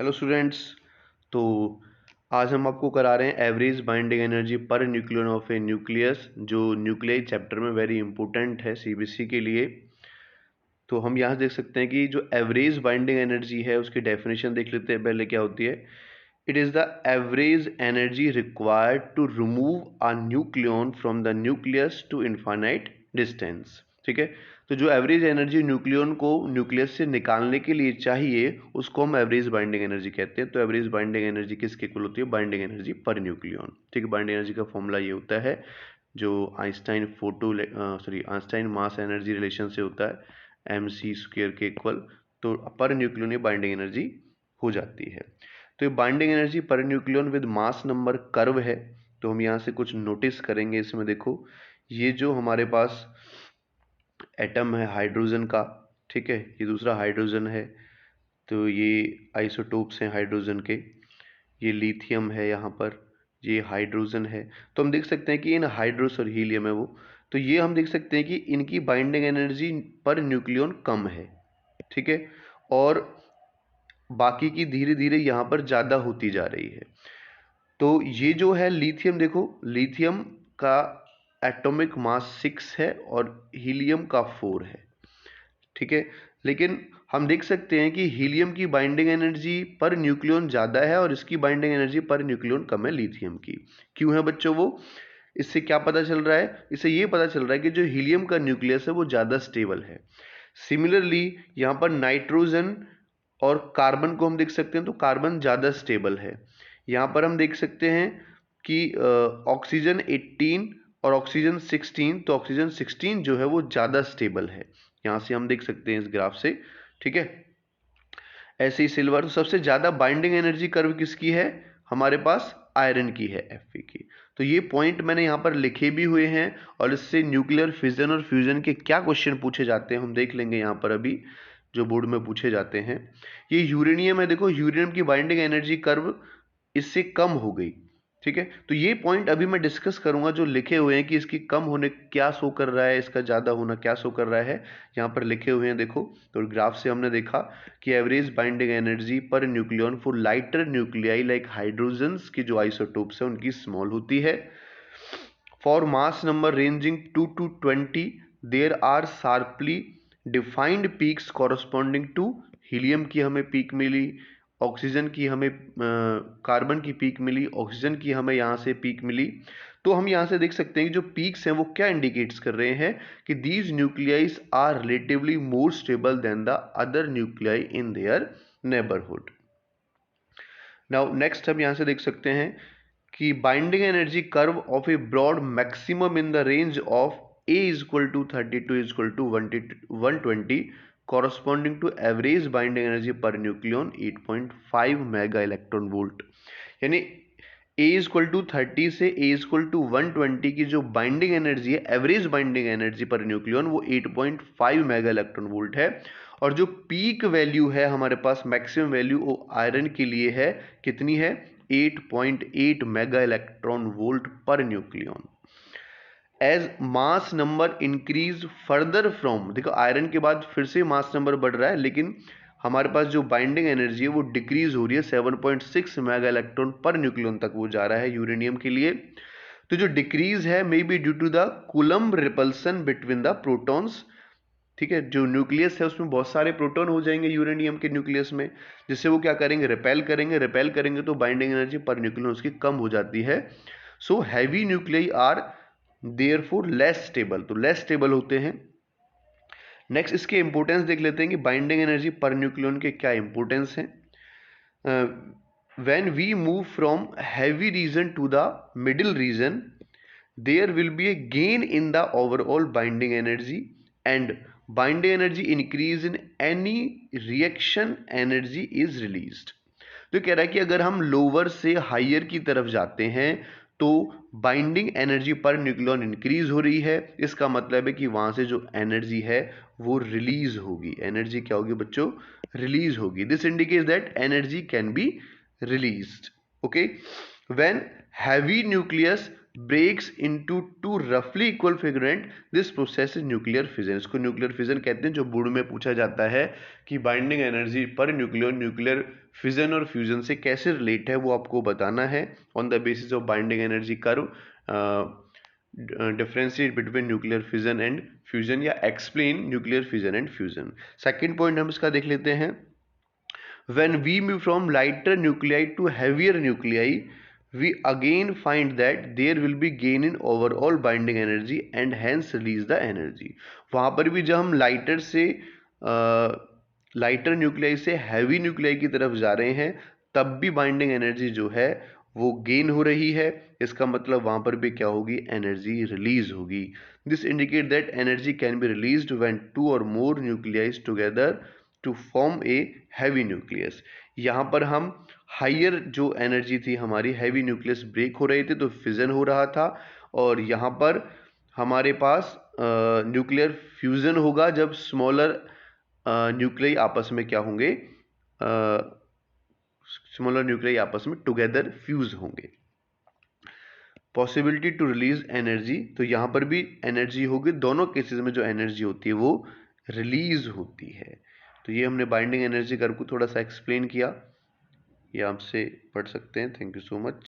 Hello students. तो आज हम आपको करा रहे हैं average binding energy per nucleon of A nucleus, जो न्यूक्लियाई चैप्टर में वेरी इंपॉर्टेंट है सीबीएसई के लिए। तो हम यहाँ देख सकते हैं कि जो एवरेज बाइंडिंग एनर्जी है उसकी डेफिनेशन देख लेते हैं पहले क्या होती है। It is the average energy required to remove a nucleon from the nucleus to infinite distance. ठीक है, तो जो एवरेज एनर्जी न्यूक्लियन को न्यूक्लियस से निकालने के लिए चाहिए उसको हम एवरेज बाइंडिंग एनर्जी कहते हैं। तो एवरेज बाइंडिंग एनर्जी किसके इक्वल होती है? Binding energy per nucleon. ठीक है, बाइंडिंग एनर्जी का फॉर्मूला ये होता है जो आइंस्टाइन मास एनर्जी रिलेशन से होता है, mc² के इक्वल। तो पर न्यूक्लियन ये बाइंडिंग एनर्जी हो जाती है। तो ये binding energy per nucleon with mass number curve है। तो हम यहाँ से कुछ नोटिस करेंगे इसमें। देखो, ये जो हमारे पास एटम है हाइड्रोजन का, ठीक है, ये दूसरा हाइड्रोजन है। तो ये आइसोटोप्स हैं हाइड्रोजन के। ये लिथियम है यहाँ पर, ये हाइड्रोजन है। तो हम देख सकते हैं कि इन हाइड्रोस और हीलियम है वो। तो ये हम देख सकते हैं कि इनकी बाइंडिंग एनर्जी पर न्यूक्लियन कम है। ठीक है, और बाकी की धीरे धीरे यहाँ पर ज़्यादा होती जा रही है। तो ये जो है लिथियम, देखो लिथियम का एटॉमिक मास 6 है और हीलियम का 4 है। ठीक है, लेकिन हम देख सकते हैं कि हीलियम की बाइंडिंग एनर्जी पर न्यूक्लियन ज़्यादा है और इसकी बाइंडिंग एनर्जी पर न्यूक्लियन कम है लिथियम की। क्यों है बच्चों वो? इससे क्या पता चल रहा है? इससे ये पता चल रहा है कि जो हीलियम का न्यूक्लियस है वो ज़्यादा स्टेबल है। सिमिलरली यहाँ पर नाइट्रोजन और कार्बन को हम देख सकते हैं, तो कार्बन ज़्यादा स्टेबल है। यहाँ पर हम देख सकते हैं कि ऑक्सीजन 18 और ऑक्सीजन 16, तो ऑक्सीजन 16 जो है वो ज़्यादा स्टेबल है। यहाँ से हम देख सकते हैं इस ग्राफ से। ठीक है, ऐसे ही सिल्वर। तो सबसे ज़्यादा बाइंडिंग एनर्जी कर्व किसकी है? हमारे पास आयरन की है, Fe की। तो ये पॉइंट मैंने यहाँ पर लिखे भी हुए हैं और इससे न्यूक्लियर फिजन और फ्यूजन के क्या क्वेश्चन पूछे जाते हैं हम देख लेंगे यहाँ पर अभी, जो बोर्ड में पूछे जाते हैं। ये यूरेनियम है, देखो यूरेनियम की बाइंडिंग एनर्जी कर्व इससे कम हो गई। ठीक है, तो ये पॉइंट अभी मैं डिस्कस करूंगा जो लिखे हुए हैं कि इसकी कम होने क्या शो कर रहा है, इसका ज़्यादा होना क्या शो कर रहा है। यहाँ पर लिखे हुए हैं देखो। तो ग्राफ से हमने देखा कि एवरेज बाइंडिंग एनर्जी पर nucleon for lighter nuclei like hydrogens की जो आइसोटोप्स है उनकी स्मॉल होती है। For mass number ranging 2 to 20 there are sharply defined peaks corresponding to. Helium की हमें पीक मिली, ऑक्सीजन की हमें कार्बन की पीक मिली, ऑक्सीजन की हमें यहाँ से पीक मिली। तो हम यहाँ से देख सकते हैं कि जो पीक्स हैं वो क्या इंडिकेट्स कर रहे हैं कि these nuclei are relatively more stable than the other nuclei in their neighbourhood. Now next हम यहाँ से देख सकते हैं कि binding energy curve of a broad maximum in the range of A = 32 = 120 corresponding to average binding energy पर nucleon 8.5 mega electron volt. यानी A = 30 से A = 120 की जो बाइंडिंग एनर्जी है, average binding energy per nucleon, वो 8.5 मेगा इलेक्ट्रॉन वोल्ट है। और जो पीक वैल्यू है हमारे पास, मैक्सिमम वैल्यू, वो आयरन के लिए है, कितनी है? 8.8 मेगा इलेक्ट्रॉन वोल्ट पर nucleon. As mass number increase further from, देखो आयरन के बाद फिर से मास नंबर बढ़ रहा है, लेकिन हमारे पास जो बाइंडिंग एनर्जी है वो डिक्रीज हो रही है। 7.6 मेगा इलेक्ट्रॉन पर न्यूक्लियन तक वो जा रहा है यूरेनियम के लिए। तो जो डिक्रीज है may be due to the Coulomb repulsion between the protons. ठीक है, जो न्यूक्लियस है उसमें बहुत सारे प्रोटॉन हो जाएंगे यूरेनियम के न्यूक्लियस में, जिससे वो क्या करेंगे? रिपेल करेंगे तो बाइंडिंग एनर्जी पर न्यूक्लियन उसकी कम हो जाती है। So heavy nuclei are therefore less stable, तो लेस स्टेबल होते हैं। नेक्स्ट इसके इंपोर्टेंस देख लेते हैं कि बाइंडिंग एनर्जी पर न्यूक्लियन के क्या इंपोर्टेंस हैं। When we move from heavy region to the middle region, there will be a gain in the overall binding energy and binding energy increase in any reaction energy is released। तो कह रहा है कि अगर हम lower से higher की तरफ जाते हैं तो binding energy per nucleon increase हो रही है। इसका मतलब है कि वहां से जो एनर्जी है वो रिलीज होगी। एनर्जी क्या होगी बच्चों? रिलीज होगी। This indicates that energy can be released. Okay, when heavy nucleus breaks into two roughly equal fragment, this process is nuclear fission। इसको न्यूक्लियर फिजन कहते हैं। जो बोर्ड में पूछा जाता है कि बाइंडिंग एनर्जी पर न्यूक्लियर फिजन और फ्यूजन से कैसे रिलेट है, वो आपको बताना है on the basis of binding energy curve, differentiate between nuclear fission and fusion, या explain nuclear fission and fusion. Second point हम इसका देख लेते हैं। When we move from lighter nuclei to heavier nuclei, we again find that there will be gain in overall binding energy and hence release the energy। वहाँ पर भी जब हम लाइटर न्यूक्लियाई से हैवी न्यूक्लियाई की तरफ जा रहे हैं, तब भी बाइंडिंग एनर्जी जो है वो गेन हो रही है। इसका मतलब वहाँ पर भी क्या होगी, एनर्जी रिलीज होगी। This indicate that energy can be released when two or more nuclei together to form a heavy nucleus. यहाँ पर हम हाइयर जो एनर्जी थी हमारी, हैवी न्यूक्लियस ब्रेक हो रहे थे तो फिजन हो रहा था, और यहाँ पर हमारे पास न्यूक्लियर फ्यूजन होगा जब स्मॉलर न्यूक्लियाई आपस में क्या होंगे, स्मॉलर न्यूक्लियाई आपस में टुगेदर फ्यूज होंगे। पॉसिबिलिटी टू रिलीज एनर्जी, तो यहाँ पर भी एनर्जी होगी। दोनों केसेस में जो एनर्जी होती है वो रिलीज होती है। तो ये हमने बाइंडिंग एनर्जी कर्व को थोड़ा सा एक्सप्लेन किया, ये आपसे पढ़ सकते हैं। Thank you so much.